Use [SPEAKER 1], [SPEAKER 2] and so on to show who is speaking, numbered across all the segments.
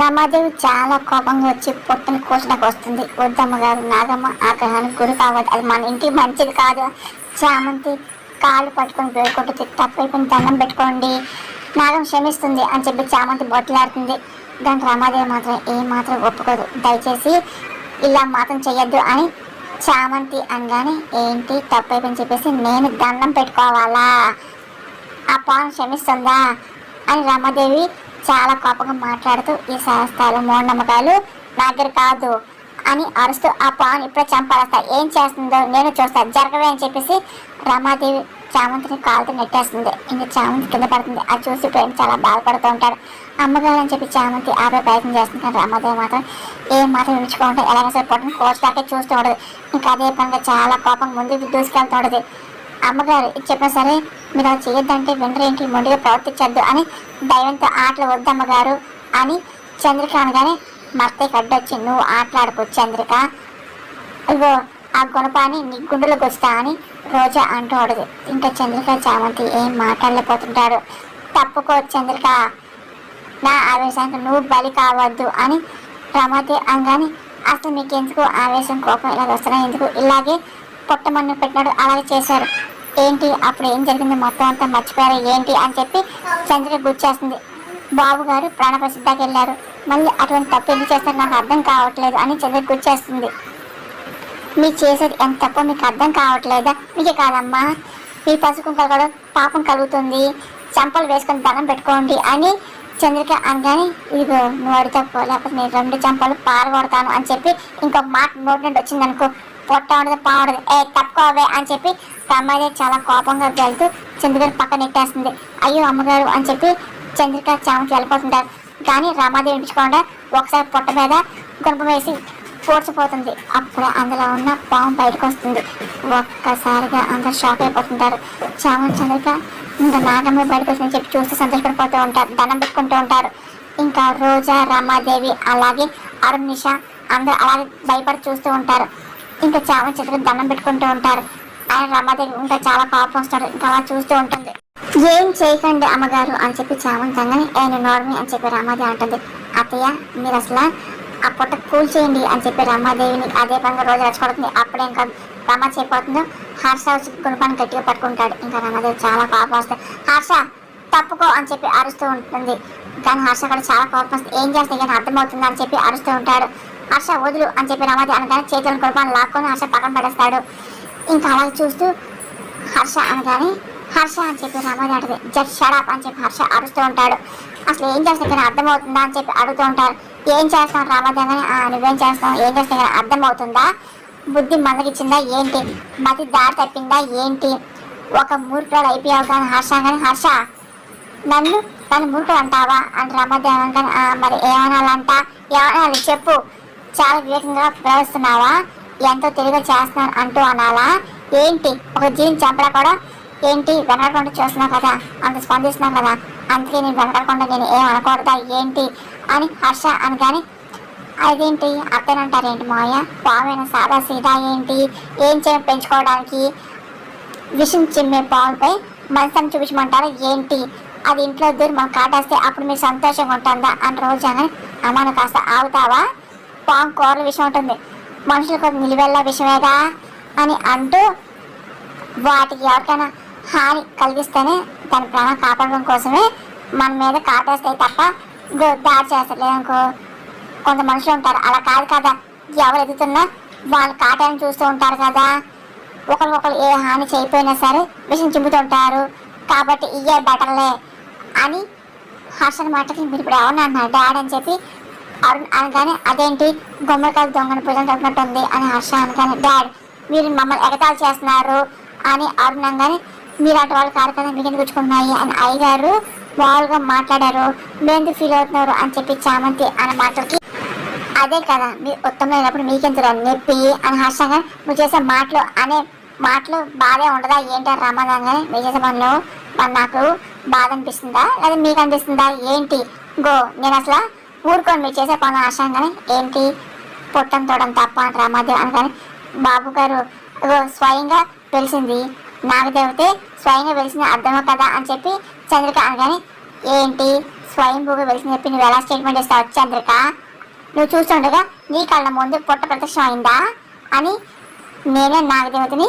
[SPEAKER 1] రమాదేవి చాలా కోపంగా వచ్చి పొట్టని కోసడానికి వస్తుంది. వద్దమ్మ గారు, నాగమ్మ ఆగ్రహానికి గురి కావద్దు, అది మన ఇంటికి మంచిది కాదు. చామంతి కాళ్ళు పట్టుకొని వేడుకుంటుంది. తప్పైపోయిన దండం పెట్టుకోండి, నాగం క్షమిస్తుంది అని చెప్పి చామంతి బొట్టలాడుతుంది. దానికి రమాదేవి మాత్రం మాత్రం ఒప్పుకోదు. దయచేసి ఇలా మాత్రం చెయ్యొద్దు అని చామంతి అనగానే ఏంటి తప్పైపోయింది చెప్పేసి నేను దండం పెట్టుకోవాలా, ఆ పాను క్షమిస్తుందా అని రమాదేవి చాలా కోపంగా మాట్లాడుతూ ఈ శాస్త్రాలు మూఢనమ్మకాలు నా దగ్గర కాదు అని అరుస్తూ ఆ పాను ఇప్పుడే చంపాలేస్తా, ఏం చేస్తుందో నేను చూస్తా, జరగవే అని చెప్పేసి రమాదేవి చామంతిని కాలుతో నెట్టేస్తుంది. ఇంకా చామంతి కింద పడుతుంది. అది చూసి ప్రేమ చాలా బాధపడుతూ ఉంటాడు. అమ్మగారు అని చెప్పి చామంతి ఆపే ప్రయత్నం చేస్తుంది. కానీ రమాదేవి మాత్రం మాత్రం విడుచుకుంటే ఎలాగ సరే పొట్టని కోచడాకే చూస్తూ ఉండదు. ఇంకా అదే పనిగా చాలా కోపం ముందుకు దూసుకెళ్తూ ఉండదు. అమ్మగారు ఇది చెప్పినా సరే మీరు అలా చేయొద్దంటే వినరేంటి, మొండిగా ప్రవర్తించద్దు అని దైవంతో ఆటలు వద్దమ్మగారు అని చంద్రిక అనగానే మత్తయ్యకి అడ్డొచ్చి నువ్వు ఆటలాడుకో చంద్రిక, ఇగో ఆ గుణపాన్ని నీ గుండెలో గుస్తా అని రోజా అంటూ ఉండదు. ఇంకా చంద్రిక చామంతి ఏం మాట్లాడలేకపోతుంటాడు. తప్పుకో చంద్రిక, నా ఆవేశానికి నువ్వు బలి కావద్దు అని రమాదేవి అనగానే అసలు మీకు ఎందుకు ఆవేశం కోపం ఇలాగ వస్తున్నాయి, ఎందుకు ఇలాగే పొట్టమన్ను పెట్టినాడు అలాగే చేశారు ఏంటి, అప్పుడు ఏం జరిగింది మొత్తం అంతా మర్చిపోయారు ఏంటి అని చెప్పి చంద్రిక గుర్చేస్తుంది. బాబు గారు ప్రాణప్రసిద్ధాకి వెళ్ళారు, మళ్ళీ అటువంటి తప్పు ఎందుకు చేస్తారు నాకు అర్థం కావట్లేదు అని చంద్రిక గుర్చేస్తుంది. మీరు చేసేది ఎంత తప్పో మీకు అర్థం కావట్లేదా, మీకే కాదమ్మా మీ పసుకుంకలు కూడా పాపం కలుగుతుంది, చంపలు వేసుకొని దండం పెట్టుకోండి అని చంద్రిక అనగానే ఇదిగో నువ్వు అడితప్పో లేకపోతే నేను 2 చంపలు పారగొడతాను అని చెప్పి ఇంకొక మాట నోటి నుండి వచ్చింది అనుకో, పొట్ట ఉండదు పా ఉండదు తప్పుకోవే అని చెప్పి రమాదేవి చాలా కోపంగా వెళ్తూ చంద్రిక పక్కన నెట్టేస్తుంది. అయ్యో అమ్మగారు అని చెప్పి చంద్రిక చామంతి వెళ్ళిపోతుంటారు. కానీ రమాదేవి విడిచుకోకుండా ఒకసారి పొట్ట మీద గుణపం వేసి పోడ్చిపోతుంది. అప్పుడే అందులో ఉన్న పాము బయటకు వస్తుంది. ఒక్కసారిగా అందరు షాక్ అయిపోతుంటారు. చామంతి చంద్రిక ఇంకా నాగమ్మ బయటకు వచ్చిందని చెప్పి చూస్తూ సంతోషపడిపోతూ ఉంటారు, దండం పెట్టుకుంటూ ఉంటారు. ఇంకా రోజా, రమాదేవి అలాగే అరుణ్, నిష అందరూ అలాగే భయపడి చూస్తూ ఉంటారు. ఇంకా చామంతి చంద్రిక దండం పెట్టుకుంటూ ఉంటారు. ఆయన రమాదేవి ఇంకా చాలా కోపం వస్తాడు. ఇంకా అలా చూస్తూ ఉంటుంది. ఏం చేయకండి అమ్మగారు అని చెప్పి చామంతి అనగానే నేను నోడమి అని చెప్పి రమాదేవి అంటుంది. అత్తయ్య మీరు అసలు ఆ పొట్ట కూల్ చేయండి అని చెప్పి రమాదేవిని అదే పనిగా రోజు రెచ్చగొడుతుంది. అప్పుడేం కాదు రమ చేయబోతుందో హర్ష గుణపాన్ని గట్టిగా పట్టుకుంటాడు. ఇంకా రమాదేవి చాలా కోపం వస్తుంది. హర్ష తప్పుకో అని చెప్పి అరుస్తూ ఉంటుంది. కానీ హర్ష కూడా చాలా కోపం వస్తుంది. ఏం చేస్తే కానీ అర్థమవుతుంది అని చెప్పి అరుస్తూ ఉంటాడు. హర్ష వదులు అని చెప్పి రమాదేవి అనగానే చేతులను గుణపాన్ని లాక్కొని హర్ష పక్కన పడేస్తాడు. ఇంకా అలాగే చూస్తూ హర్ష అనగానే హర్ష అని చెప్పి రమాదేవి అంటది. జస్ట్ షడప్ అని చెప్పి హర్ష అరుస్తూ ఉంటాడు. అసలు ఏం చేస్తే కానీ అర్థమవుతుందా అని చెప్పి అడుగుతూ ఉంటారు. ఏం చేస్తాం రమాదేవి అని నువ్వేం చేస్తావు, ఏం చేస్తే కానీ అర్థమవుతుందా, బుద్ధి మందకిచ్చిందా ఏంటి, మతి దారి తప్పిందా ఏంటి, ఒక మూర్ఖుడు అయిపోయావు కానీ హర్ష కానీ హర్ష నన్ను మూర్ఖుడు అంటావా అని రమాదేవి కానీ మరి ఏమనాలంట, ఏమనాలి చెప్పు, చాలా వివేకంగా ప్రవర్తిస్తున్నావా, ఎంతో తెలివిగా చేస్తున్నాను అంటూ అనాలా ఏంటి, ఒక జీవిని చంపడా కూడా ఏంటి వెనకకుండా చూస్తున్నావు కదా, అంత స్పందిస్తున్నావు కదా, అందుకే నేను వెనకకుండా నేను ఏం అనకూడదా ఏంటి అని హర్ష అనగానే అదేంటి అర్థనంటారేంటి మాయ, పామైనా సాదా సీదా ఏంటి, ఏం పెంచుకోవడానికి విషం చిమ్మే పాముపై మనసుని చూపించమంటారా ఏంటి, అది ఇంట్లో దూరి మనం కాటేస్తే అప్పుడు మీరు సంతోషంగా ఉంటుందా అని రోజు అని అమ్మాను కాస్త ఆగుతావా, పాము కూరల విషయం ఉంటుంది, మనుషులకు నిలువెల్లా విషమేగా అని అంటూ వాటికి ఎవరికైనా హాని కలిగిస్తేనే దాని ప్రాణం కాపాడడం కోసమే మన మీద కాటేస్తాయి తప్ప దాడి చేస్తారు. లేదనుకో కొంత మనుషులు ఉంటారు అలా కాదు కదా, ఎవరు ఎదుగుతున్నా వాళ్ళు కాటాన్ని చూస్తూ ఉంటారు కదా, ఒకరికొకరు ఏ హాని చేయకపోయినా సరే విషయం చిమ్ముతుంటారు, కాబట్టి ఇయ్యే బెటర్లే అని హర్షణ మాటకి మీరు ఇప్పుడు ఎవరిని అంటున్నారు డాడీ అని చెప్పి అరుణ్ అనగానే అదేంటి గుమ్మడికాయలు దొంగని పూజలు తగ్గినట్టుంది అని హర్ష అనగానే డాడ్ మీరు మమ్మల్ని ఎగతాళి చేస్తున్నారు అని అరుణ్ అనగానే మీరు అటు వాళ్ళు కాదు కదా మీకు ఎందుకు గుచ్చుకున్నాయి అని అయ్యగారు మామూలుగా మాట్లాడారు, మీరు ఫీల్ అవుతున్నారు అని చెప్పి చామంతి అనే మాటలకి అదే కదా మీరు ఉత్తమమైనప్పుడు మీకెందుకు నొప్పి అని హర్షంగా నువ్వు చేసే మాటలు అనే మాటలు బాధే ఉండదా ఏంటి అని రమ్మనగానే మీరు చేసే పనులు మరి నాకు బాధ అనిపిస్తుందా లేదా మీకు అనిపిస్తుందా ఏంటి, గో నేను అసలు ఊరుకోండి మీరు చేసే పనులు హర్షంగానే ఏంటి పొట్టం తోడం తప్ప అని రమాదేవి అనగానే బాబు గారు స్వయంగా తెలిసింది నాగదేవతే స్వయంగా వెలిసిన అర్థమే కదా అని చెప్పి చంద్రిక అనగానే ఏంటి స్వయంభూగా వెళ్తుంది చెప్పి నువ్వు ఎలా స్టేట్మెంట్ ఇస్తావు చంద్రిక? నువ్వు చూస్తుండగా నీ కళ్ళ ముందు పొట్ట ప్రత్యక్షం అయిందా అని నేనే నాగదేవతని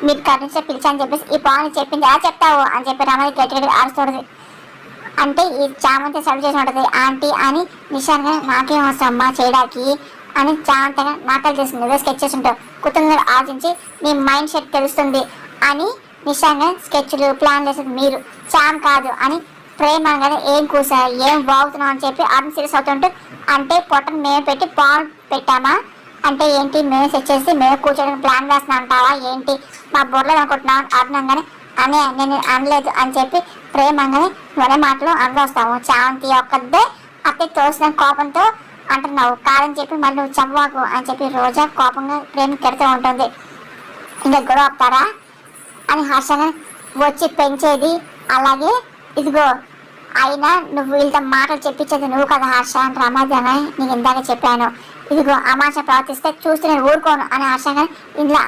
[SPEAKER 1] మీరు కర్ణించే పిలిచాను చెప్పేసి ఈ పావుని చెప్పింది ఎలా చెప్తావు అని చెప్పి రమణి గట్టిగా అరుస్తుంది. అంటే ఈ చామంతి సర్వ్ చేసి ఉంటుంది ఆంటీ అని నిశాంగా నాకేం అవసరం అమ్మా చేయడానికి అని చామంతగా నాటలు చేసి నువ్వే స్కెచ్ చేసి ఉంటావు, కుటుంబంలో ఆలోచించి నీ మైండ్ సెట్ తెలుస్తుంది అని నిశాంగా స్కెచ్లు ప్లాన్ చేసేది మీరు, చామ్ కాదు అని ప్రేమ అనగానే ఏం కూసా ఏం బాగుతున్నావు అని చెప్పి ఆర్డర్ సీరియస్ అవుతుంటూ అంటే పొట్టను మేము పెట్టి పాలు పెట్టామా అంటే ఏంటి మేము సెట్ చేసి మేము కూర్చోడానికి ప్లాన్ వేస్తున్నా అంటావా ఏంటి మా బుర్రలో అనుకుంటున్నావు అర్థంగానే అనే నేను అనలేదు అని చెప్పి ప్రేమంగానే మరే మాటలు అనవస్తాము. చామంతి ఒక్కదే అత్తే తోసిన కోపంతో అంటున్నావు కాదని చెప్పి మళ్ళీ నువ్వు చంపాకు అని చెప్పి రోజా కోపంగా ప్రేమ కెడుతూ ఉంటుంది. ఇంకా గొడవ ఆపుతారా అని హర్షంగా వచ్చి పెంచేది అలాగే ఇదిగో అయినా నువ్వు వీళ్ళతో మాటలు చెప్పించేది నువ్వు కదా హర్ష అని రమాదేవి నీకు ఇందాక చెప్పాను. ఇదిగో అమాంస ప్రవర్తిస్తే చూస్తే నేను ఊరుకోను అని హర్షంగా ఇంట్లో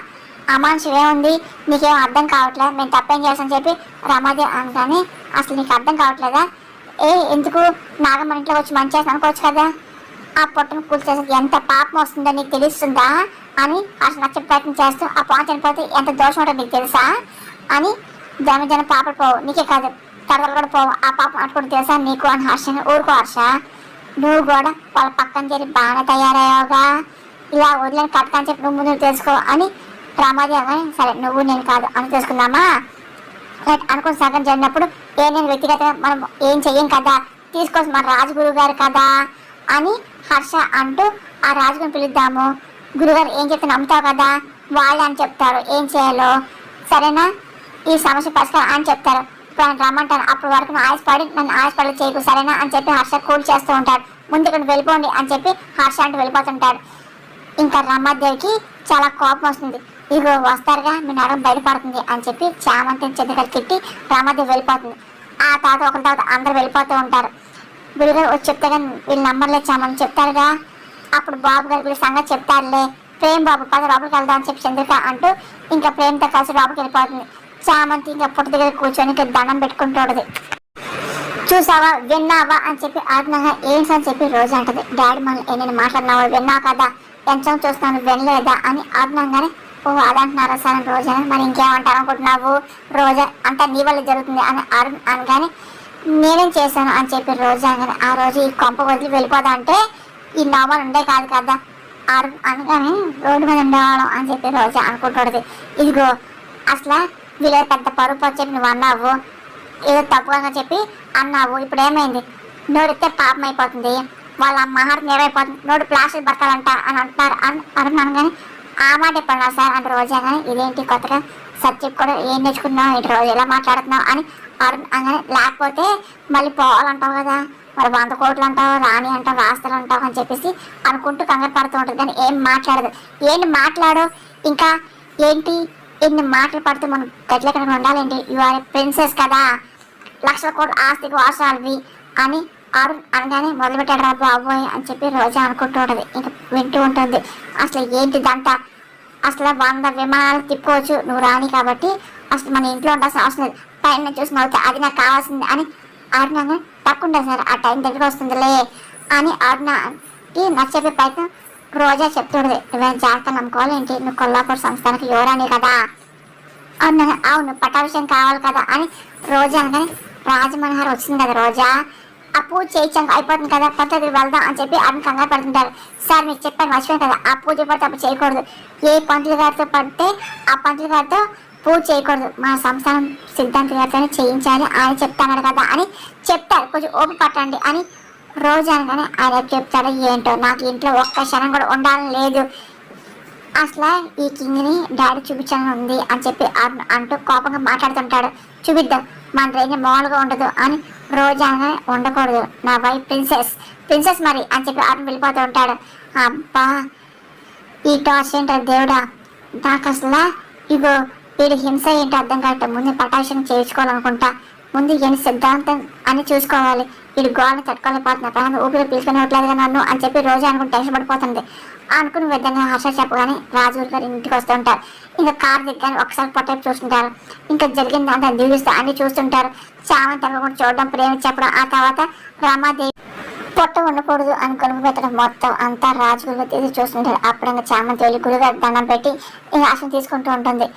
[SPEAKER 1] అమాంసం ఏముంది నీకేం అర్థం కావట్లేదు మేము తప్పేం చేస్తామని చెప్పి రమాదేవి అనగానే అసలు నీకు అర్థం కావట్లేదా ఎందుకు నాగమ్మ ఇంట్లో వచ్చి మంచి చేస్తాను అనుకోవచ్చు కదా ఆ పొట్టను కూల్చేసి ఎంత పాపం వస్తుందో నీకు తెలుస్తుందా అని అసలు నచ్చే ప్రయత్నం చేస్తూ ఆ పాపం చనిపోతే ఎంత దోషం ఉంటుందో నీకు తెలుసా అని జన పాపలు పోవు నీకే కాదు తడదలు కూడా పోవు ఆ పాపం అట్టుకుంటూ తెలుసా నీకు అని హర్షని ఊరుకో హర్ష నువ్వు కూడా వాళ్ళ పక్కన చేరి బాగానే తయారయ్యావుగా ఇలా వదిలేని కట్టని చెప్పి నువ్వు ముందు తెలుసుకో అని రమాదేవి సరే నువ్వు నేను కాదు అని తెలుసుకుందామా అనుకున్న సగం జరిగినప్పుడు నేను వ్యక్తిగతంగా మనం ఏం చెయ్యం కదా తీసుకోవచ్చు మన రాజగురువు గారు కదా అని హర్ష అంటూ ఆ రాజుగారిని పిలుద్దాము గురుగారు ఏం చెప్తే నమ్ముతావు కదా వాళ్ళు అని చెప్తారు ఏం చేయాలో సరేనా ఈ సమస్య పరిష్కారం అని చెప్తారు ఇప్పుడు రమ్మంటారు అప్పుడు వరకు ఆయాసపడి నన్ను ఆయాసపడి చేయకు సరేనా అని చెప్పి హర్ష కూల్ చేస్తూ ఉంటాడు. ముందు ఇక్కడ వెళ్ళిపోండి అని చెప్పి హర్ష అంటూ వెళ్ళిపోతుంటాడు. ఇంకా రమాదేవికి చాలా కోపం వస్తుంది. ఇదిగో వస్తారుగా మీ నరం బయటపడుతుంది అని చెప్పి చామంతిని చెద్దకలు తిట్టి రమాదేవి వెళ్ళిపోతుంది. ఆ తర్వాత ఒకరి తర్వాత అందరు వెళ్ళిపోతూ ఉంటారు. గురుగారు వచ్చి చెప్తే కానీ వీళ్ళు నమ్మర్లే చామని చెప్తారుగా అప్పుడు బాబు గారు వీళ్ళ సంగతి చెప్తారులే ప్రేమ్ బాబు పద లోపలికి వెళ్దాం అని చెప్పి చంద్రిక అంటూ ఇంకా ప్రేమతో కలిసి లోపలికి వెళ్ళిపోతుంది. చామంతి ఇంకా పుట్ట దగ్గర కూర్చొని ఇంకా దండం పెట్టుకుంటుంటది. చూసావా విన్నావా అని చెప్పి ఆత్మగా ఏంటి అని చెప్పి రోజు అంటది. డాడీ మనం నేను మాట్లాడినావా విన్నావు కదా ఎంత చూస్తున్నాను వినలేదా అని ఆత్మంగానే ఓ అదంటున్నారా సార్ అని రోజా మరి ఇంకేమంటారు అనుకుంటున్నావు రోజా అంతా నీ వల్ల జరుగుతుంది అని అనగానే నేనేం చేశాను అని చెప్పి రోజా అనగానే ఆ రోజు ఈ కొంప వదిలి వెళ్ళిపోదా అంటే ఈ నోమలు ఉండే కాదు కదా అనగానే రోడ్డు మీద ఉండేవాళ్ళం అని చెప్పి రోజా అనుకుంటుంది. ఇదిగో అసలు వీళ్ళ పెద్ద పరుపు అని చెప్పి నువ్వు అన్నావు ఏదో తప్పుగా చెప్పి అన్నావు ఇప్పుడు ఏమైంది నోడితే పాపం అయిపోతుంది వాళ్ళ మహారం ఏమైపోతుంది నోడు ప్లాస్టిక్ బతకాలంట అని అంటున్నారు అన్నాను కానీ ఆ మాట ఎప్పుడన్నా సార్ అంటే రోజా కానీ ఇదేంటి కొత్తగా సబ్జెక్ట్ కూడా ఏం నేర్చుకున్నావు ఇటు రోజు ఎలా మాట్లాడుతున్నావు అని అనగానే లేకపోతే మళ్ళీ పోవాలంటావు కదా మరి 100 కోట్లు అంటావు రాణి అంటావు రాస్తలు అంటావు అని చెప్పేసి అనుకుంటూ కంగారు పడుతూ ఉంటుంది. కానీ ఏం మాట్లాడదు. ఏంటి మాట్లాడు ఇంకా ఏంటి ఎన్ని మాటలు పడితే మనం గట్లెక్కడ ఉండాలండి యు ఆర్ ప్రిన్సెస్ కదా 1,00,000 కోట్ల ఆస్తికి వాసాలవి అని అనగానే మొదలుపెట్టాడు రా బాబోయ్ అని చెప్పి రోజా అనుకుంటూ ఉంటుంది. ఇంకా వింటూ ఉంటుంది. అసలు ఏంటిదంతా అసలు 100 విమానాలు తిప్పుకోవచ్చు నువ్వు రాని కాబట్టి అసలు మన ఇంట్లో ఉండాల్సిన అవసరం లేదు పైన చూసి నవ్వుతా అది నాకు కావాల్సింది అని అరుణంగా తక్కువ సార్ ఆ టైం దగ్గర వస్తుందిలే అని అరుణకి నచ్చే ప్రయత్నం రోజా చెప్తుండదు. నువ్వేం జాగ్రత్త నమ్ముకోవాలి ఏంటి నువ్వు కొల్లాపూర్ సంస్థానికి యువరాని కదా అరుణంగా అవును పట్టాభిషేకం కావాలి కదా అని రోజా అనగానే రాజమనోహర్ వచ్చింది కదా రోజా ఆ పూజ చేయించాక అయిపోతుంది కదా పద్ధతికి వెళ్దాం అని చెప్పి అన్ని కంగారు పడుతుంటారు. సార్ మీకు చెప్పాను మర్చిపోయాను కదా ఆ పూజ పడితే అప్పుడు చేయకూడదు ఏ పంతులు గారితో పడితే ఆ పంతులు గారితో పూజ చేయకూడదు మా సంస్థానం సిద్ధాంత గారితోనే చేయించాలి ఆయన చెప్తాడు కదా అని చెప్తారు కొంచెం ఓపిక పట్టండి అని రోజు అనగానే ఆయన చెప్తాడు ఏంటో నాకు ఇంట్లో ఒక్క క్షణం కూడా ఉండాలని లేదు అసలు ఈ కింగ్ని డాడీ చూపించాలని ఉంది అని చెప్పి అంటూ కోపంగా మాట్లాడుతుంటాడు. చూపిద్దాం మన రేంజ్ మామూలుగా ఉండదు అని రోజు అనగానే ఉండకూడదు నా వైఫ్ ప్రిన్సెస్ మరి అని చెప్పి అతను వెళ్ళిపోతూ ఉంటాడు. అబ్బా ఈ టార్చ్ ఏంటో దేవుడా నాకు అసలు ఇగో వీడి హింస ఏంటో అర్థం కావట్లేదు ముందు పటాభిషేకం చేయించుకోవాలనుకుంటా ముందు ఏంటి సిద్ధాంతం అని చూసుకోవాలి. వీడు గోడని తట్టుకోలేకపోతున్నా కానీ ఊపిరి పీల్చుకునేట్లేదుగా నన్ను అని చెప్పి రోజు అనుకుని టెన్షన్ పడిపోతుంది. అనుకుని విధంగా హర్ష చెప్పగానే రాజు గారు ఇంటికి వస్తూ ఉంటారు. ఇంకా కారు దిగ్గానే ఒకసారి పొట్టేపు చూస్తుంటారు. ఇంకా జరిగింది అంతా దీవిస్తూ అన్ని చూస్తుంటారు. చామని తగ్గకుండా చూడడం, ప్రేమ చెప్పడం, ఆ తర్వాత రామాదేవి పొట్ట ఉండకూడదు అని కొనుక్కు పెట్టడం మొత్తం అంతా రాజుగురుగా తీసి చూస్తుంటారు. అప్పుడు ఇంకా చామంతి వెళ్ళి గురుగారు దండం పెట్టి ఇంకా ఆశను తీసుకుంటూ ఉంటుంది.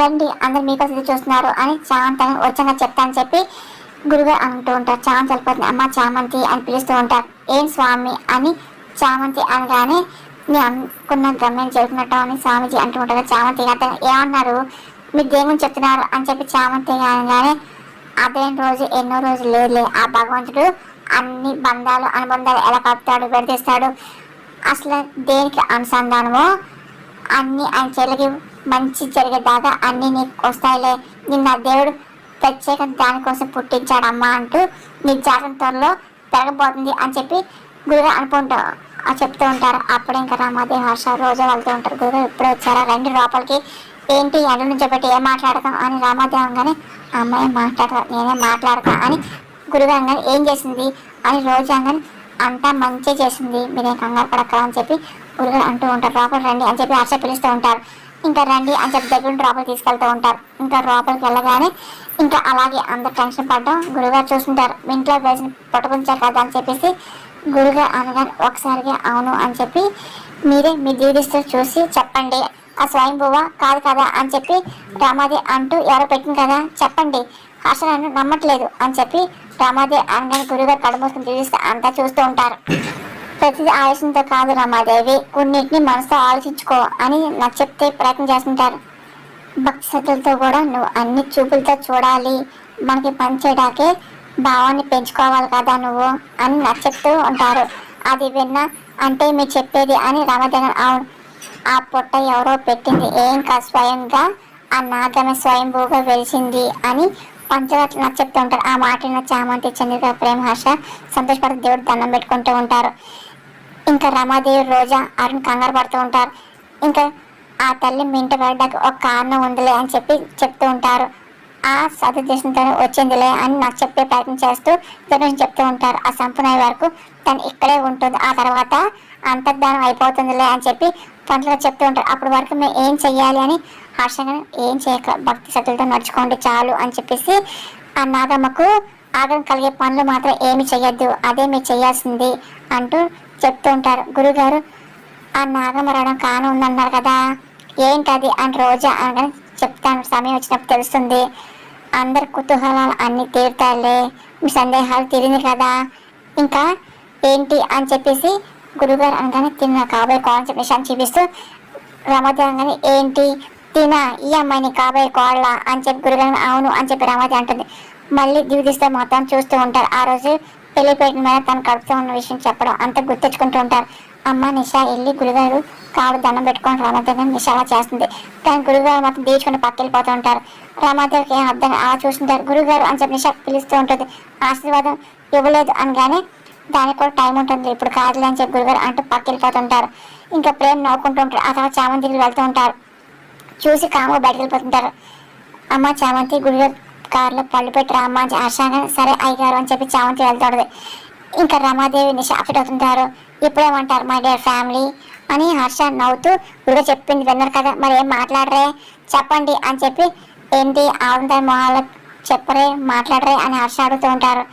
[SPEAKER 1] రండి అందరు మీకోసం చూస్తున్నారు అని చామంతి వచ్చాక చెప్తానని చెప్పి గురుగారు అంటూ ఉంటారు. చామంతి వెళ్ళిపోతుంది. అమ్మ చామంతి అని పిలుస్తూ ఉంటారు. ఏం స్వామి అని చామంతి అనగానే నేను అనుకున్న గమ్యం జరుగుతున్నట్టు అని స్వామీజీ అంటూ ఉంటారు. చామంతి అతను ఏమన్నారు, మీరు దేవుని చెప్తున్నారు అని చెప్పి చామంతి అనగానే అదేం రోజు ఎన్నో రోజులు లేదులే, ఆ భగవంతుడు అన్ని బంధాలు అనుబంధాలు ఎలా కలుపుతాడు, విడదీస్తాడు, అసలు దేనికి అనుసంధానమో అన్ని ఆయన చెల్లికి మంచి జరిగేదాకా అన్ని నీకు వస్తాయిలే, నిన్న దేవుడు ప్రత్యేక దానికోసం పుట్టించాడమ్మా అంటూ నీ జాతకం త్వరలో పెరగబోతుంది అని చెప్పి గురుగారు అనుకుంటారు చెప్తూ ఉంటారు. అప్పుడు ఇంకా రామాదేవి హర్ష రోజు వెళ్తూ ఉంటారు. గురుగారు ఎప్పుడు వచ్చారా, రండి లోపలికి, ఏంటి ఎండ నుంచి పెట్టి ఏం మాట్లాడతాం అని రామాదేవి అనగానే అమ్మాయి మాట్లాడతా నేనే మాట్లాడతా అని గురుగారు అనగానే ఏం చేసింది అని రోజు అనగానే అంతా మంచి చేసింది, మీరేం కంగారు పడక్కరా అని చెప్పి గురుగారు అంటూ ఉంటారు. లోపలికి రండి అని చెప్పి హర్ష పిలుస్తూ ఉంటారు. ఇంకా రండి అని చెప్పి దగ్గర లోపలికి తీసుకెళ్తూ ఉంటారు. ఇంకా లోపలికి వెళ్ళగానే ఇంకా అలాగే అందరు టెన్షన్ పడడం గురుగారు చూస్తుంటారు. ఇంట్లో వేసిన పట్టుకుంటారు కదా అని చెప్పేసి గురుగారు అనగానే ఒకసారిగా అవును అని చెప్పి మీరే మీ దీవిస్తూ చూసి చెప్పండి, ఆ స్వయంభువ కాదు కదా అని చెప్పి రామాదేవి అంటూ ఎవరో పెట్టింది కదా చెప్పండి, హర్ష నన్ను నమ్మట్లేదు అని చెప్పి రామాదేవి అనగానే గురుగారు కళ్ళు మూసుకుని దీవిస్తే అంతా చూస్తూ ఉంటారు. ప్రతిదీ ఆలోచనతో కాదు రామాదేవి, కొన్నిటిని మనసుతో ఆలోచించుకో అని నాకు చెప్తే ప్రయత్నం చేస్తుంటారు. భక్తి శ్రద్ధలతో కూడా నువ్వు అన్ని చూపులతో చూడాలి, మనకి పనిచేయడాకే భావాన్ని పెంచుకోవాలి కదా నువ్వు అని నాకు చెప్తూ ఉంటారు. అది విన్నా అంటే మీరు చెప్పేది అని రామదేవన్ అవును, ఆ పొట్ట ఎవరో పెట్టింది ఏం కాదు, స్వయంగా ఆ నాగమే స్వయంభూగా వెలిసింది అని పంచరాత్రి నాకు చెప్తూ ఉంటారు. ఆ మాటలను చామంతి చంద్రిక ప్రేమ హర్ష సంతోషపడి దేవుడు దండం పెట్టుకుంటూ ఉంటారు. ఇంకా రమాదేవి రోజా అరుణ్ కంగారు పడుతూ ఉంటారు. ఇంకా ఆ తల్లి మింట పడ్డానికి ఒక కారణం ఉందిలే అని చెప్పి చెప్తూ ఉంటారు. ఆ సదుద్దేశంతో వచ్చిందిలే అని నాకు చెప్పే ప్రయత్నం చేస్తూ గురించి చెప్తూ ఉంటారు. ఆ సంపూర్ణ వరకు తను ఇక్కడే ఉంటుంది, ఆ తర్వాత అంతర్ధానం అయిపోతుందిలే అని చెప్పి పంటలుగా చెప్తూ ఉంటారు. అప్పటి వరకు మేము ఏం చెయ్యాలి అని హర్షంగా ఏం చేయక భక్తి శక్తులతో నడుచుకోండి చాలు అని చెప్పేసి ఆ నాగమ్మకు ఆగం కలిగే పనులు మాత్రం ఏమి చెయ్యొద్దు, అదే మీరు చేయాల్సింది అంటూ చెప్తూ ఉంటారు. గురుగారు ఆ నాగమ్మ రావడం కాను ఉందన్నారు కదా ఏంటది అని రోజా అనగానే చెప్తాను, సమయం వచ్చినప్పుడు తెలుస్తుంది, అందరి కుతూహలాలు అన్ని తీరుతాయిలే, మీ సందేహాలు తీరింది కదా ఇంకా ఏంటి అని చెప్పేసి గురుగారు అనగానే తిన్న కాబోయే కాన్సెప్ట్ విషయాన్ని చూపిస్తూ రమతి అనగానే ఏంటి తిన ఈ అమ్మాయిని కాబోయే కోళ్ళ అని చెప్పి గురుగారు అవును అని చెప్పి రమతి అంటుంది. మళ్ళీ దివిదిస్తే మొత్తం చూస్తూ ఉంటారు. ఆ రోజు పెళ్లిపేట మీద తను కడుపుతూ ఉన్న విషయం చెప్పడం అంతా గుర్తెచ్చుకుంటూ ఉంటారు. అమ్మ నిషా వెళ్ళి గురుగారు కాడు దండం పెట్టుకొని రామాదేవి నిషా అలా చేస్తుంది, కానీ గురుగారు మాత్రం దీచుకుని పక్కెళ్ళిపోతూ ఉంటారు. రామాదేవికి ఏం అర్థం అలా చూస్తుంటారు. గురుగారు అని చెప్పి నిషా పిలుస్తూ ఉంటుంది. ఆశీర్వాదం ఇవ్వలేదు అనగానే దానికి కూడా టైం ఉంటుంది, ఇప్పుడు కాదులే అని చెప్పి గురుగారు అంటూ పక్కెళ్ళిపోతుంటారు. ఇంకా ప్రేమ నవ్వుకుంటూ ఉంటారు. ఆ తర్వాత చామంతి దగ్గరికి వెళ్తూ ఉంటారు. చూసి కాముగా బయటకు వెళ్ళిపోతుంటారు. అమ్మ చామంతి గురుగారు కారులో పళ్ళు పెట్టి రామ్మ ఆశాగా సరే అయ్యారు అని చెప్పి చామంతి వెళ్తాడు. ఇంకా రమాదేవి నిషా అప్సెట్ అవుతుంటారు. ఇప్పుడేమంటారు మై డియర్ ఫ్యామిలీ అని హర్ష నవ్వుతూ గురుగా చెప్పింది విన్నారు కదా మరి ఏం మాట్లాడరే చెప్పండి అని చెప్పి ఏంటి ఆవుంటాయి మొహాలు చెప్పరే మాట్లాడరే అని హర్ష అడుగుతూ ఉంటారు.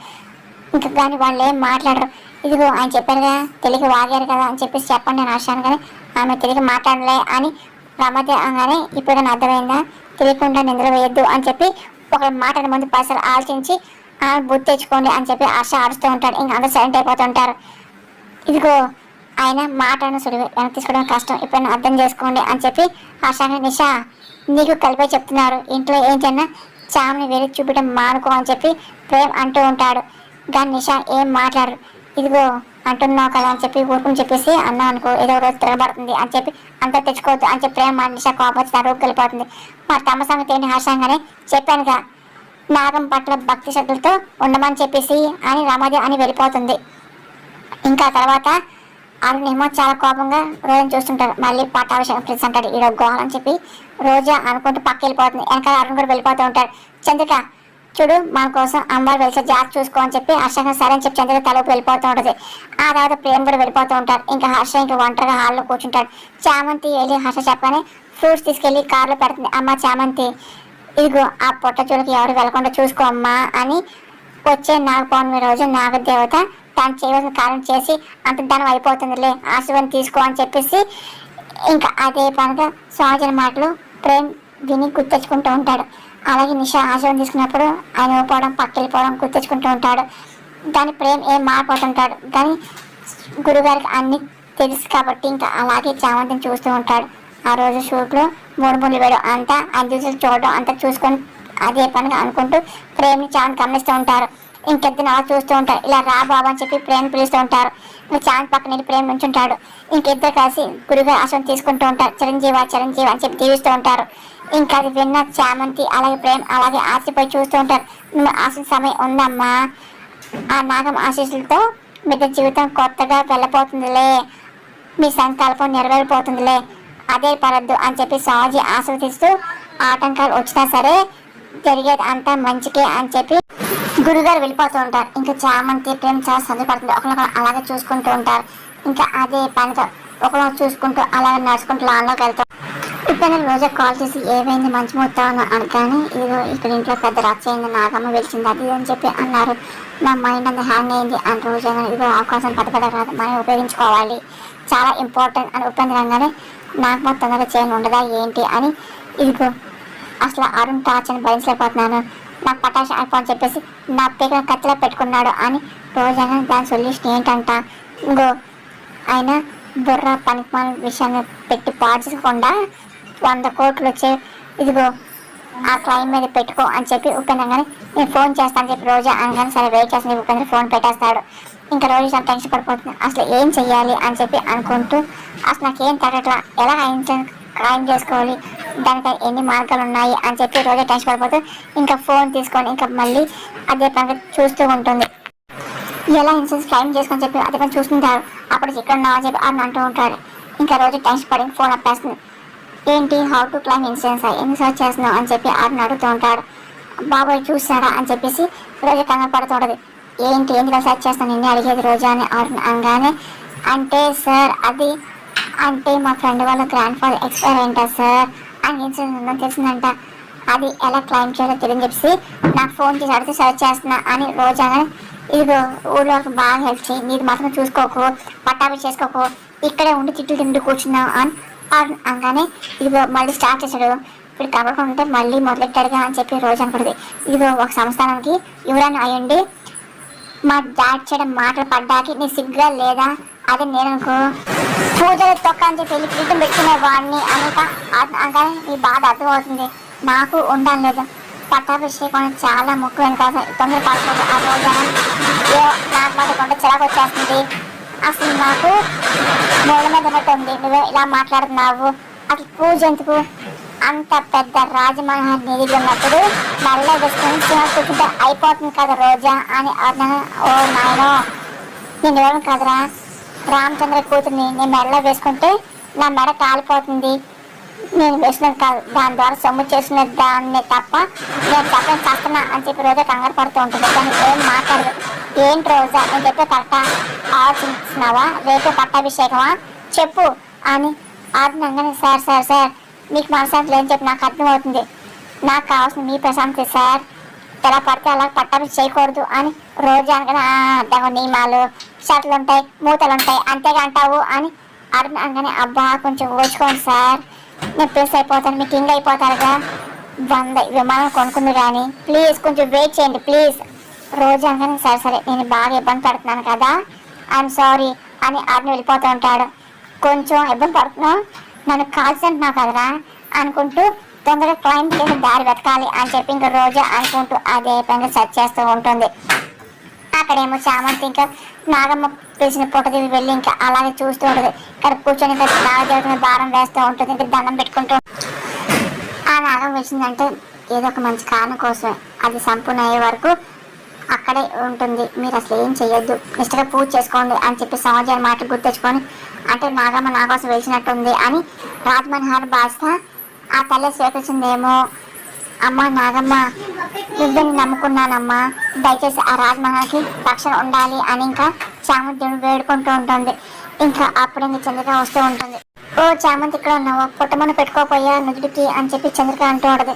[SPEAKER 1] ఇంకా కానీ వాళ్ళు ఏం మాట్లాడరు. ఇదిగో ఆయన చెప్పారుగా తెలియక వాగారు కదా అని చెప్పేసి చెప్పండి నేను హర్షాను, కానీ ఆమె తెలియక మాట్లాడలే అని రమాదేవి అనగానే ఇప్పుడు కానీ అర్థమైందా, తెలియకుండా నిద్ర వేయద్దు అని చెప్పి ఒక మాటని ముందు పైసలు ఆలోచించి బుద్ధి తెచ్చుకోండి అని చెప్పి హర్ష ఆడుస్తూ ఉంటాడు. ఇంకా అందరూ సైలెంట్ అయిపోతుంటారు. ఇదిగో ఆయన మాటను సుడివి వెనక్కి తీసుకోవడం కష్టం, ఇప్పుడు అర్థం చేసుకోండి అని చెప్పి హర్షాన్ని నిషా నీకు కలిపే చెప్తున్నారు, ఇంట్లో ఏం చిన్న చామని వేరే చూపించడం మానుకో అని చెప్పి ప్రేమ్ అంటూ ఉంటాడు. కానీ నిషా ఏం మాట్లాడరు. ఇదిగో అంటున్నావు కదా అని చెప్పి ఊరుకుని చెప్పేసి అన్నా అనుకో ఏదో రోజు తిరగబడుతుంది అని చెప్పి అంతా తెచ్చుకోవద్దు అని చెప్పి ప్రేమ నిషా కోపం వచ్చి రూపు వెళ్ళిపోతుంది. మరి తమ సంగతి ఏంటి హర్షంగానే చెప్పానుగా నాగం పట్ల భక్తి శ్రద్ధలతో ఉండమని చెప్పేసి అని రమాదేవి అని వెళ్ళిపోతుంది. ఇంకా తర్వాత అరుణేమో చాలా కోపంగా రోజును చూస్తుంటాడు. మళ్ళీ పట్టాభిషేకం ప్రిన్స్ అంటాడు ఈడో గోల్ అని చెప్పి రోజా అనుకుంటూ పక్క వెళ్ళిపోతుంది. వెనకాల అరుణ్ కూడా వెళ్ళిపోతూ ఉంటాడు. చంద్రిక చూడు మన కోసం అమ్మవారు వెళ్తే జాగ్రత్త చూసుకో అని చెప్పి హర్షంగా సరే అని చెప్పి చంద్ర తలపు వెళ్ళిపోతూ ఉంటుంది. ఆ తర్వాత ప్రేమ కూడా వెళ్ళిపోతూ ఉంటారు. ఇంకా హర్ష ఇంకా ఒంటరిగా హాల్లో కూర్చుంటాడు. చామంతి వెళ్ళి హర్ష చెప్పని ఫ్రూట్స్ తీసుకెళ్లి కార్లో పెడుతుంది. అమ్మ చామంతి, ఇదిగో ఆ పొట్ట చూడకి ఎవరు వెళ్ళకుండా చూసుకో అమ్మా అని వచ్చే నాగ పౌర్ణమి రోజు నాగదేవత తను చేయవలసిన కార్యం చేసి అంతర్ధానం అయిపోతుందిలే, ఆశీర్వాదం తీసుకో అని చెప్పేసి ఇంకా అదే పనిగా సహజన మాటలు ప్రేమ్ విని గుర్తెచ్చుకుంటూ ఉంటాడు. అలాగే నిషా ఆశీర్వాదం తీసుకున్నప్పుడు ఆయన ఊపోవడం పక్కెళ్ళిపోవడం గుర్తెచ్చుకుంటూ ఉంటాడు. దాని ప్రేమ్ ఏం మారిపోతుంటాడు. కానీ గురుగారికి అన్ని తెలుసు కాబట్టి ఇంకా అలాగే చామంతిని చూస్తూ ఉంటాడు. ఆ రోజు షూట్లో మూడు ముళ్ళు వేయడం అంతా చూసి చూడడం అంతా చూసుకొని అదే పనిగా అనుకుంటూ ప్రేమ్ని చామంతి గమనిస్తూ ఉంటారు. ఇంకెద్దరు అలా చూస్తూ ఉంటారు. ఇలా రా బాబు అని చెప్పి ప్రేమ్ పిలుస్తూ ఉంటారు. ఇంకా చామంతి పక్కన వెళ్ళి ప్రేమ్ నుంచుంటాడు. ఇంకిద్దరు కలిసి గురుగారు ఆశ్రమం తీసుకుంటూ ఉంటారు. చిరంజీవి చిరంజీవి అని చెప్పి దీవిస్తూ ఉంటారు. ఇంకా అది విన్న చామంతి అలాగే ప్రేమ్ అలాగే ఆశపోయి చూస్తూ ఉంటారు. నువ్వు ఆశ సమయం ఉందమ్మా, ఆ నాగం ఆశీస్సులతో మీ జీవితం కొత్తగా వెళ్ళిపోతుందిలే, మీ సంకల్పం నెరవేరిపోతుందిలే, అదే పరద్దు అని చెప్పి సాజీ ఆశీర్వదిస్తూ ఆటంకాలు వచ్చినా సరే జరిగేది అంతా మంచికే అని చెప్పి గురుగారు వెళ్ళిపోతూ ఉంటారు. ఇంకా చామంతి ప్రేమ చాలా సంతోషపడుతుంది. ఒకరినొకరు అలాగే చూసుకుంటూ ఉంటారు. ఇంకా అదే పనితో ఒకరినొకరు చూసుకుంటూ అలాగే నడుచుకుంటూ లాన్లోకి వెళ్తారు. ఇప్పుడు రోజా కాల్ చేసి ఏమైంది మంచి మొత్తం అనగానే ఇదిగో ఇక్కడ ఇంట్లో పెద్ద రచ్చ అయింది, నాగమ్మ వెలిచింది అది అని చెప్పి అన్నారు. నా మైండ్ అంతా హ్యాంగ్ అయింది అని రోజా ఇదిగో అవకాశం పెద్ద పెద్ద కాదు మనం ఉపయోగించుకోవాలి, చాలా ఇంపార్టెంట్ అని ఉపయోగించగానే నాకు మొత్తం తొందరగా చేయని ఉండదా ఏంటి అని ఇదిగో అసలు అరుణ్ టార్చర్ని భరించలేకపోతున్నాను, నాకు పటాష అయిపోని చెప్పేసి నా పేరు కత్తిలో పెట్టుకున్నాడు అని రోజైనా దాని సొల్యూషన్ ఏంటంట, ఇంకో ఆయన బుర్ర పనికిమాల విషయాన్ని పెట్టి పాడు చేసుకోకుండా 100 కోట్లు వచ్చే ఇదిగో ఆ క్లైమ్ మీద పెట్టుకో అని చెప్పి ఉపేంద్రంగానే నేను ఫోన్ చేస్తాను చెప్పి రోజా అనగానే సరే వెయిట్ చేస్తాను ఉపేంద్ర ఫోన్ పెట్టేస్తాడు. ఇంకా రోజు చాలా టెన్షన్ పడిపోతుంది. అసలు ఏం చెయ్యాలి అని చెప్పి అనుకుంటూ అసలు నాకేం తగ్గట్లా, ఎలా క్లైమ్ చేసుకోవాలి, దానికి ఎన్ని మార్గాలు ఉన్నాయి అని చెప్పి రోజే టెన్షన్ పడిపోతూ ఇంకా ఫోన్ తీసుకొని ఇంకా మళ్ళీ అదే పని చూస్తూ ఉంటుంది. ఎలా ఇన్సూరెన్స్ క్లైమ్ చేసుకొని చెప్పి అదే పని చూస్తుంటారు. అప్పుడు ఇక్కడ ఉన్నావు అని చెప్పి అని అంటూ ఉంటాడు. ఇంకా రోజు టెన్షన్ పడి ఫోన్ అప్పేస్తుంది. ఏంటి హౌ టు క్లైమ్ ఇన్సూరెన్స్ ఎన్ని సర్చ్ చేస్తున్నావు అని చెప్పి అతను అడుగుతూ ఉంటాడు. బాబాయ్ చూసారా అని చెప్పేసి రోజు కంగారు పడుతూ ఉంటుంది. ఏంటి ఎందుకు సర్చ్ చేస్తాను నిన్నే అడిగేది రోజా అని అనగానే అంటే సార్ అది అంటే మా ఫ్రెండ్ వాళ్ళ గ్రాండ్ ఫాదర్ ఎక్స్పైర్ అయింటా సార్ అని ఇన్సూరెన్స్ ఉందని తెలిసిందంట, అది ఎలా క్లైమ్ చేయాలో తెలియని చెప్పి నాకు ఫోన్ చేసి అడిగితే సర్చ్ చేస్తున్నా అని రోజా ఇదిగో ఊళ్ళో బాగా హెల్ప్ చేయి, నీది మాత్రం చూసుకోకు, పట్టాపి చేసుకోకు, ఇక్కడే ఉండి తిండి కూర్చున్నావు అని అనగానే ఇదిగో మళ్ళీ స్టార్ట్ చేశాడు. ఇప్పుడు కబడుకుంటే మళ్ళీ మొదలెట్టాడుగా అని చెప్పి రోజు అనుకుంటుంది. ఇదిగో ఒక సంస్థానానికి ఎవరైనా అయ్యండి మా డాడ్ చేయడం మాటలు పడ్డాకి నీ సిగ్గుగా లేదా, అదే నేను అనుకో పూజలు తొక్క అని చెప్పి వెళ్ళి పీఠం పెట్టుకునే వాడిని అనేక అనగానే నీ బాధ అర్థమవుతుంది, నాకు ఉండాలి లేదు పట్టాభిషేకం చాలా ముఖ్యమైన కాదు, తొందర పడుతుంది ఆ రోజు నాకు మాట కొంటే చిరాకు వచ్చేస్తుంది, అసలు నాకు మూల మీద ఉన్నట్టుంది, నువ్వే ఇలా మాట్లాడుతున్నావు, అసలు పూజ ఎందుకు, అంత పెద్ద రాజమహల్ నిధి ఉన్నప్పుడు నల్ల వేసుకొని కూర్చుంటే అయిపోతుంది కదా రోజా అని అన్నాను. ఓ నాయనో నేను ఎవరు కదరా రామచంద్ర కూతుర్ని, నేను మెడలో వేసుకుంటే నా మెడ కాలిపోతుంది, నేను వేసినది కాదు దాని ద్వారా సొమ్ము చేసిన దాన్ని తప్ప నేను చెప్పని చేస్తున్నా అని చెప్పి రోజా కంగారు పడుతూ ఉంటుంది. కానీ ఏం మాట్లాడదు. ఏంటి రోజా నేను చెప్పే కరెక్టా ఆలోచిస్తున్నావా, రేపు పట్టాభిషేకమా చెప్పు అని ఆడినంగానే సార్ సార్ సార్ మీకు మనశాంతి లేని చెప్పి నాకు అర్థమవుతుంది, నాకు కావాల్సిన మీ ప్రశాంతి సార్, ఎలా పడితే అలా పట్టాభి చేయకూడదు అని రోజు అనగానే నియమాలు షర్ట్లు ఉంటాయి మూతలు ఉంటాయి అంతేగా అంటావు అని అనగానే అబ్బా కొంచెం ఓచుకోండి సార్, నేను ప్రెస్ అయిపోతాను మీకు కింగ్ అయిపోతారుగా, 100 విమానం కొనుక్కుంది కానీ ప్లీజ్ కొంచెం వెయిట్ చేయండి ప్లీజ్ రోజు అనగానే సరే సరే నేను బాగా ఇబ్బంది పడుతున్నాను కదా ఐఎమ్ సారీ అని ఆడిని వెళ్ళిపోతూ ఉంటాడు. కొంచెం ఇబ్బంది పడుతున్నావు నన్ను కాల్చుంటున్నావు కదరా అనుకుంటూ తొందరగా క్లైమ్ చేసి దారి వెతకాలి అని చెప్పి ఇంకా రోజా అనుకుంటూ అదే పైన సెర్చ్ చేస్తూ ఉంటుంది. అక్కడేమో చామంతి ఇంకా నాగమ్మ పిలిచిన పొట్టదివి వెళ్ళి ఇంకా అలాగే చూస్తూ ఉంటుంది. ఇక్కడ కూర్చొని ఇంకా నాగదేవతని భారం వేస్తూ ఉంటుంది, ఇంకా దండం పెట్టుకుంటూ. ఆ నాగం వేసిందంటే ఏదో ఒక మంచి కారణం కోసం, అది సంపూర్ణ అయ్యే వరకు అక్కడే ఉంటుంది, మీరు అసలు ఏం చెయ్యొద్దు నిష్టగా పూజ చేసుకోండి అని చెప్పి సమాజాన్ని మాట గుర్తెచ్చుకొని అంటే నాగమ్మ నా కోసం వేసినట్టుంది అని రాజమనోహర్ బాద్షా ఆ తల్లి స్వీకరించిందేమో అమ్మ నాగమ్మ, నువ్వే నమ్ముకున్నానమ్మా, దయచేసి ఆ రాజమహాకి రక్షణ ఉండాలి అని ఇంకా చామంతిని వేడుకుంటూ ఉంటుంది. ఇంకా అప్పుడు ఇంకా చంద్రిక వస్తూ ఉంటుంది. ఓ చామంతి ఇక్కడ ఉన్నావా, పుట్టమని పెట్టుకోపోయా నుదుటికి అని చెప్పి చంద్రిక అంటూ ఉండదు.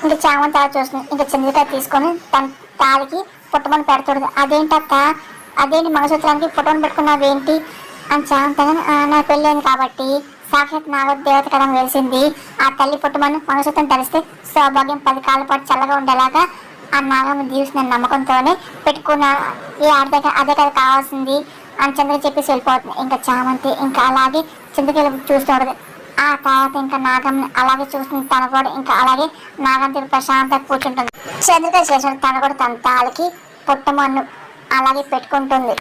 [SPEAKER 1] ఇంకా చామంతి అలా చూస్తుంది. ఇంకా చంద్రిక తీసుకొని తన తాలికి పుట్టమని పెడుతుంది. అదేంటక్క, అదేంటి మంగళసూత్రానికి పుట్టమని పెట్టుకున్నావేంటి అని చామంతి నా పెళ్ళైంది కాబట్టి సాక్షాత్ నాగ దేవత కదా వెలిసింది. ఆ తల్లి పుట్టమని మంగళసూత్రం ధరిస్తే సౌభాగ్యం 10 కాళ్ళ పాటు చల్లగా ఉండేలాగా ఆ నాగమ్మ దీవిస్తున్న నమ్మకంతోనే పెట్టుకున్నా. ఈ ఆడదాకా అదే కదా కావాల్సింది అని చంద్రిక చెప్పేసి వెళ్ళిపోతుంది. ఇంకా చామంతి ఇంకా అలాగే చంద్రిక చూస్తూ ఉండదు. ఆ తర్వాత ఇంకా నాగమ్ని అలాగే చూస్తుంది. తను కూడా ఇంకా అలాగే నాగంతి ప్రశాంతంగా కూర్చుంటుంది. చంద్రిక చేసిన తను కూడా తన తాళికి పుట్టమన్ను అలాగే పెట్టుకుంటుంది.